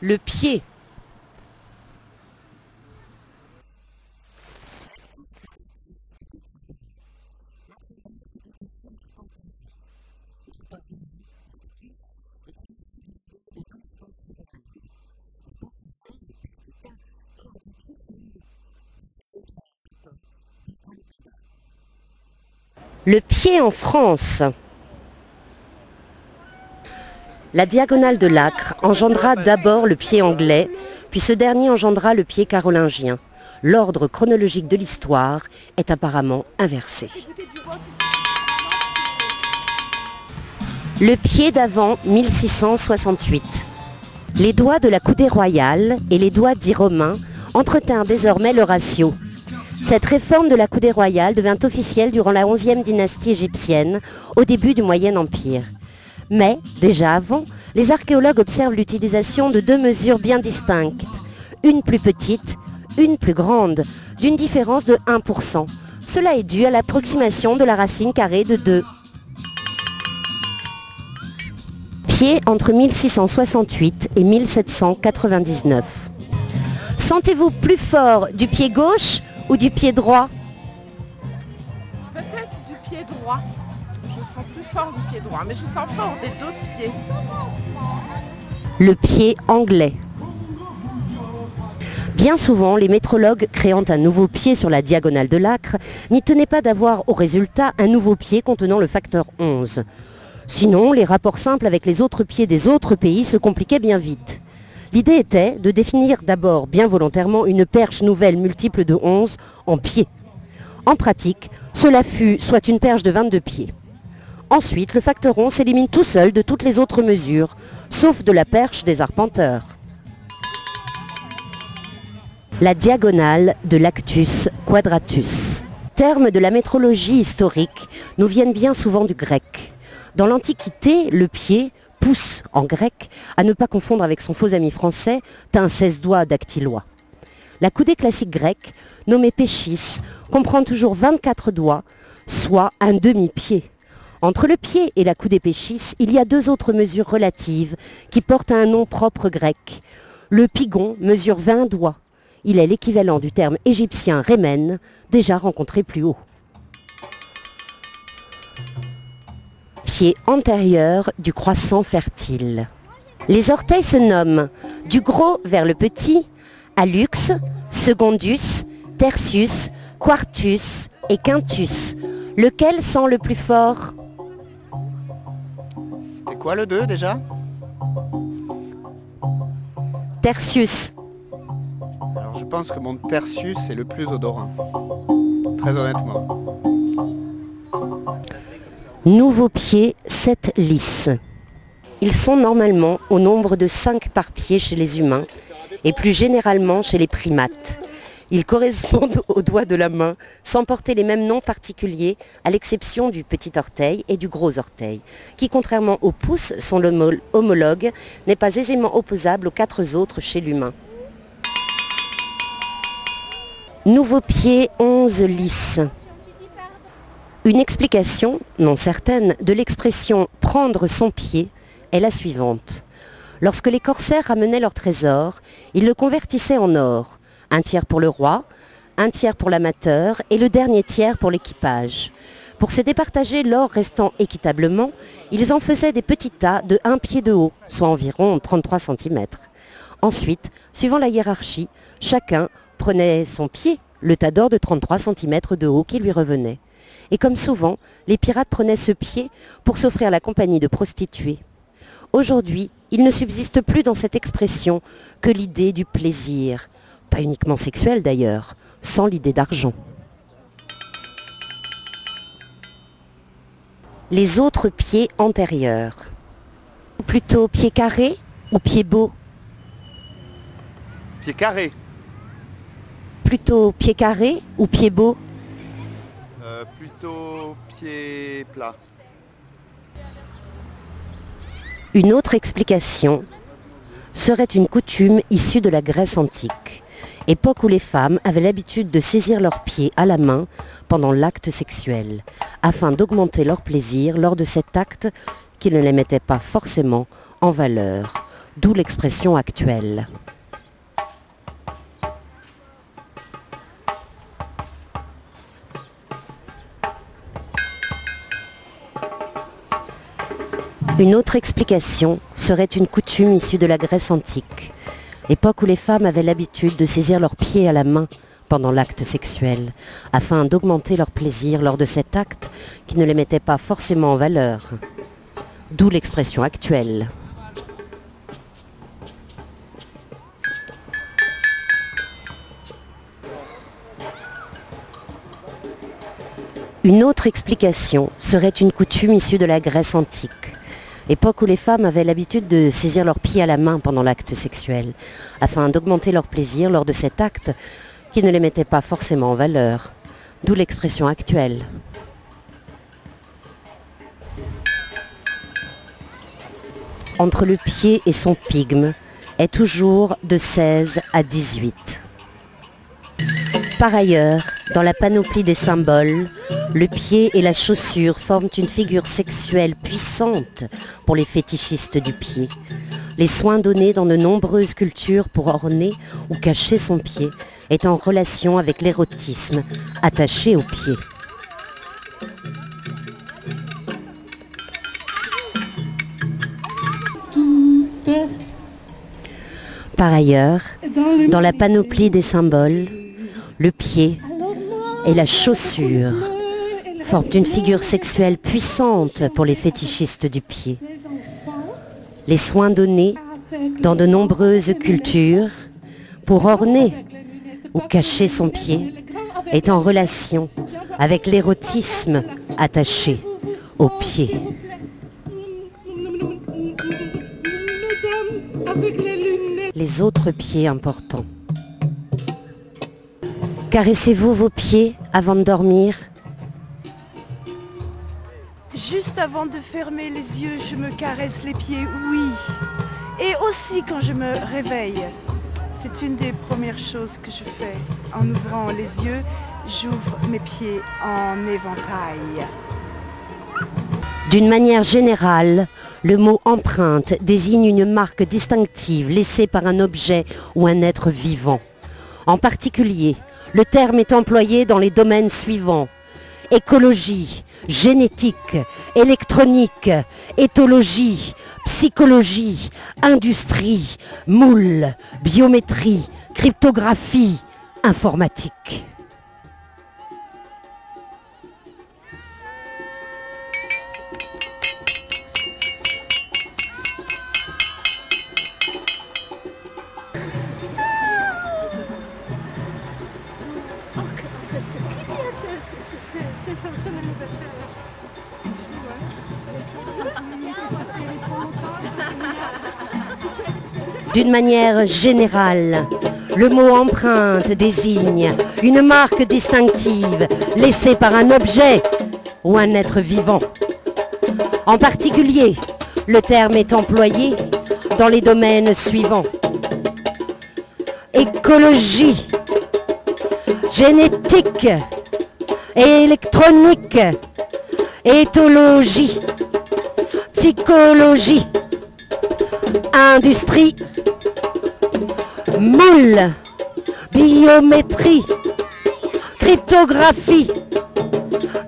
Le pied. Le pied en France. La diagonale de l'Acre engendra d'abord le pied anglais, puis ce dernier engendra le pied carolingien. L'ordre chronologique de l'histoire est apparemment inversé. Le pied d'avant 1668. Les doigts de la coudée royale et les doigts dits romains entretinrent désormais le ratio. Cette réforme de la coudée royale devint officielle durant la 11e dynastie égyptienne, au début du Moyen Empire. Mais, déjà avant, les archéologues observent l'utilisation de deux mesures bien distinctes, une plus petite, une plus grande, d'une différence de 1%. Cela est dû à l'approximation de la racine carrée de 2. Pied entre 1668 et 1799. Sentez-vous plus fort du pied gauche ou du pied droit? Peut-être du pied droit. Je sens plus fort du pied droit, mais je sens fort des deux pieds. Le pied anglais. Bien souvent, les métrologues créant un nouveau pied sur la diagonale de l'Acre n'y tenaient pas d'avoir au résultat un nouveau pied contenant le facteur 11. Sinon, les rapports simples avec les autres pieds des autres pays se compliquaient bien vite. L'idée était de définir d'abord bien volontairement une perche nouvelle multiple de 11 en pieds. En pratique, cela fut soit une perche de 22 pieds. Ensuite, le facteur 11 s'élimine tout seul de toutes les autres mesures, sauf de la perche des arpenteurs. La diagonale de l'actus quadratus. Termes de la métrologie historique nous viennent bien souvent du grec. Dans l'Antiquité, le pied, pouce en grec, à ne pas confondre avec son faux ami français, tint 16 doigts dactylois. La coudée classique grecque, nommée péchis, comprend toujours 24 doigts, soit un demi-pied. Entre le pied et la coudée péchis, il y a deux autres mesures relatives qui portent un nom propre grec. Le pigon mesure 20 doigts. Il est l'équivalent du terme égyptien rémen, déjà rencontré plus haut. Pied antérieur du croissant fertile. Les orteils se nomment du gros vers le petit, hallux, secondus, tertius, quartus et quintus. Lequel sent le plus fort? C'était quoi le 2 déjà? Tertius. Alors je pense que mon tertius est le plus odorant. Très honnêtement. Nouveau pied, 7 lisses. Ils sont normalement au nombre de 5 par pied chez les humains et plus généralement chez les primates. Ils correspondent aux doigts de la main sans porter les mêmes noms particuliers à l'exception du petit orteil et du gros orteil, qui contrairement au pouce, son homologue, n'est pas aisément opposable aux 4 autres chez l'humain. Nouveau pied, 11 lisses. Une explication, non certaine, de l'expression « prendre son pied » est la suivante. Lorsque les corsaires ramenaient leur trésor, ils le convertissaient en or, un tiers pour le roi, un tiers pour l'amateur et le dernier tiers pour l'équipage. Pour se départager l'or restant équitablement, ils en faisaient des petits tas de 1 pied de haut, soit environ 33 cm. Ensuite, suivant la hiérarchie, chacun prenait son pied, le tas d'or de 33 cm de haut qui lui revenait. Et comme souvent, les pirates prenaient ce pied pour s'offrir la compagnie de prostituées. Aujourd'hui, il ne subsiste plus dans cette expression que l'idée du plaisir, pas uniquement sexuel d'ailleurs, sans l'idée d'argent. Les autres pieds antérieurs. Plutôt pied carré ou pied beau? Pied carré. Plutôt pied carré ou pied beau? Plutôt pied plat. Une autre explication serait une coutume issue de la Grèce antique, époque où les femmes avaient l'habitude de saisir leurs pieds à la main pendant l'acte sexuel, afin d'augmenter leur plaisir lors de cet acte qui ne les mettait pas forcément en valeur. d'où l'expression actuelle. Une autre explication serait une coutume issue de la Grèce antique, époque où les femmes avaient l'habitude de saisir leurs pieds à la main pendant l'acte sexuel, afin d'augmenter leur plaisir lors de cet acte qui ne les mettait pas forcément en valeur, d'où l'expression actuelle. Une autre explication serait une coutume issue de la Grèce antique, époque où les femmes avaient l'habitude de saisir leurs pieds à la main pendant l'acte sexuel, afin d'augmenter leur plaisir lors de cet acte qui ne les mettait pas forcément en valeur, d'où l'expression actuelle. Entre le pied et son pygme est toujours de 16 à 18. Par ailleurs, dans la panoplie des symboles, le pied et la chaussure forment une figure sexuelle puissante pour les fétichistes du pied. Les soins donnés dans de nombreuses cultures pour orner ou cacher son pied est en relation avec l'érotisme attaché au pied. Par ailleurs, dans la panoplie des symboles, le pied et la chaussure forment une figure sexuelle puissante pour les fétichistes du pied. Les soins donnés dans de nombreuses cultures pour orner ou cacher son pied est en relation avec l'érotisme attaché au pied. Les autres pieds importants. Caressez-vous vos pieds avant de dormir ? Juste avant de fermer les yeux, je me caresse les pieds, oui. Et aussi quand je me réveille. C'est une des premières choses que je fais. En ouvrant les yeux, j'ouvre mes pieds en éventail. D'une manière générale, le mot empreinte désigne une marque distinctive laissée par un objet ou un être vivant. En particulier, le terme est employé dans les domaines suivants: écologie, génétique, électronique, éthologie, psychologie, industrie, moule, biométrie, cryptographie, informatique. D'une manière générale, le mot empreinte désigne une marque distinctive laissée par un objet ou un être vivant. En particulier, le terme est employé dans les domaines suivants: écologie, génétique, électronique, éthologie, psychologie, industrie, moule, biométrie, cryptographie,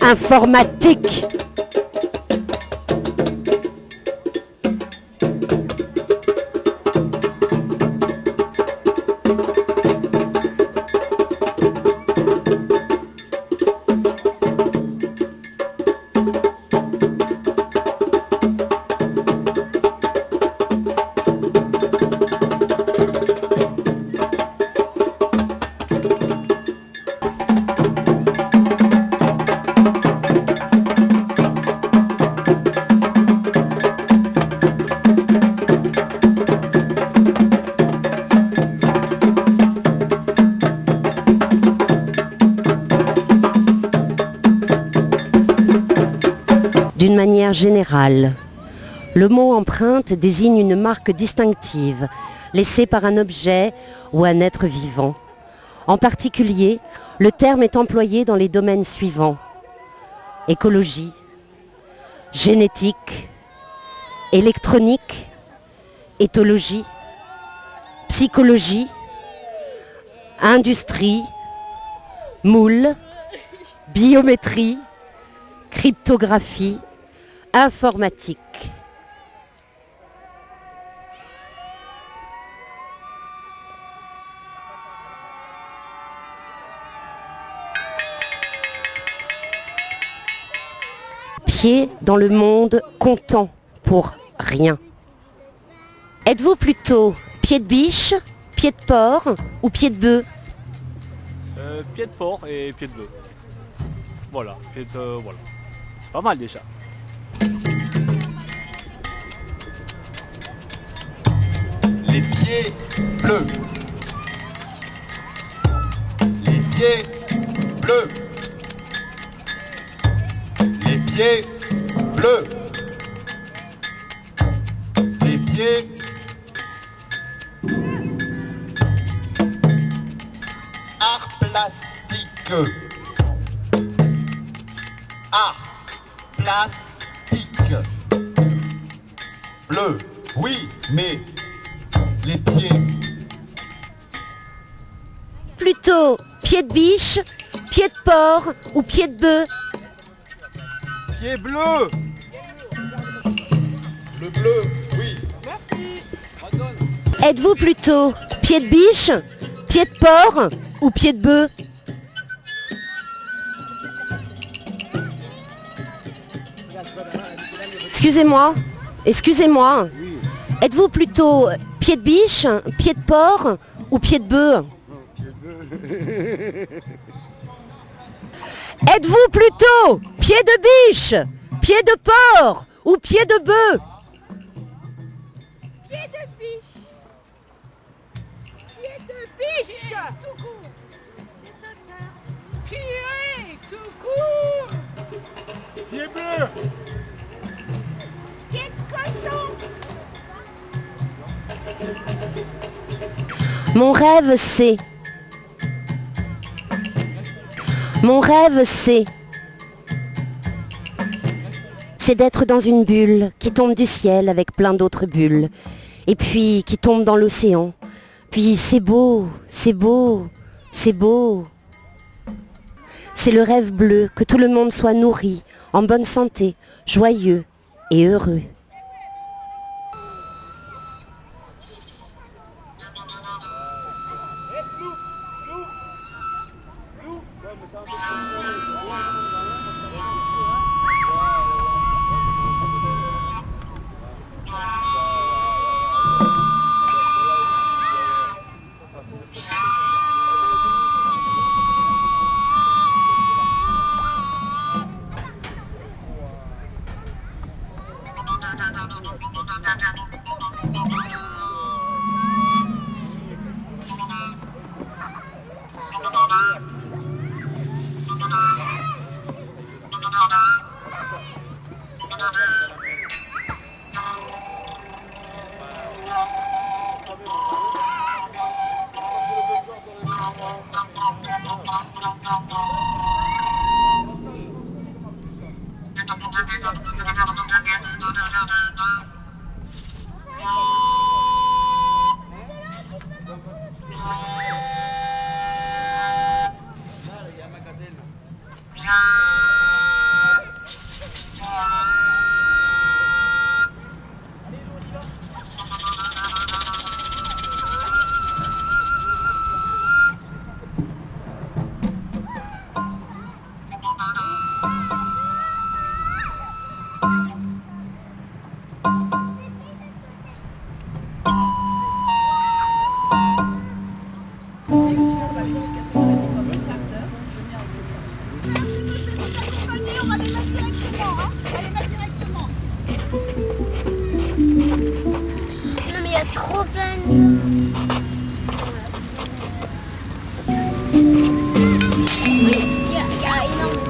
informatique. D'une manière générale, le mot empreinte désigne une marque distinctive laissée par un objet ou un être vivant. En particulier, le terme est employé dans les domaines suivants: écologie, génétique, électronique, éthologie, psychologie, industrie, moule, biométrie, cryptographie, informatique. Pied dans le monde comptant pour rien. Êtes-vous plutôt pied de biche, pied de porc ou pied de bœuf? Pied de porc et pied de bœuf. Voilà, voilà. C'est pas mal déjà. Les pieds bleus. Les pieds bleus. Les pieds bleus. Les pieds art plastique. Art plastique. Bleu, oui, mais les pieds. Plutôt pied de biche, pied de porc ou pied de bœuf? Pied bleu. Le bleu, oui. Êtes-vous plutôt pied de biche, pied de porc ou pied de bœuf? Excusez-moi. Êtes-vous plutôt pied de biche, pied de porc ou pied de bœuf? Êtes-vous plutôt pied de biche, pied de porc ou pied de bœuf? Pied de biche. Pied de biche. Tout court. Pied tout court. Pied bleu. Pied de cochon. Mon rêve c'est d'être dans une bulle qui tombe du ciel avec plein d'autres bulles, et puis qui tombe dans l'océan. Puis c'est beau. C'est le rêve bleu, que tout le monde soit nourri, en bonne santé, joyeux et heureux. Non mais il y a trop plein de... Il y a énormément.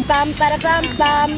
Pam, para, pam, pam.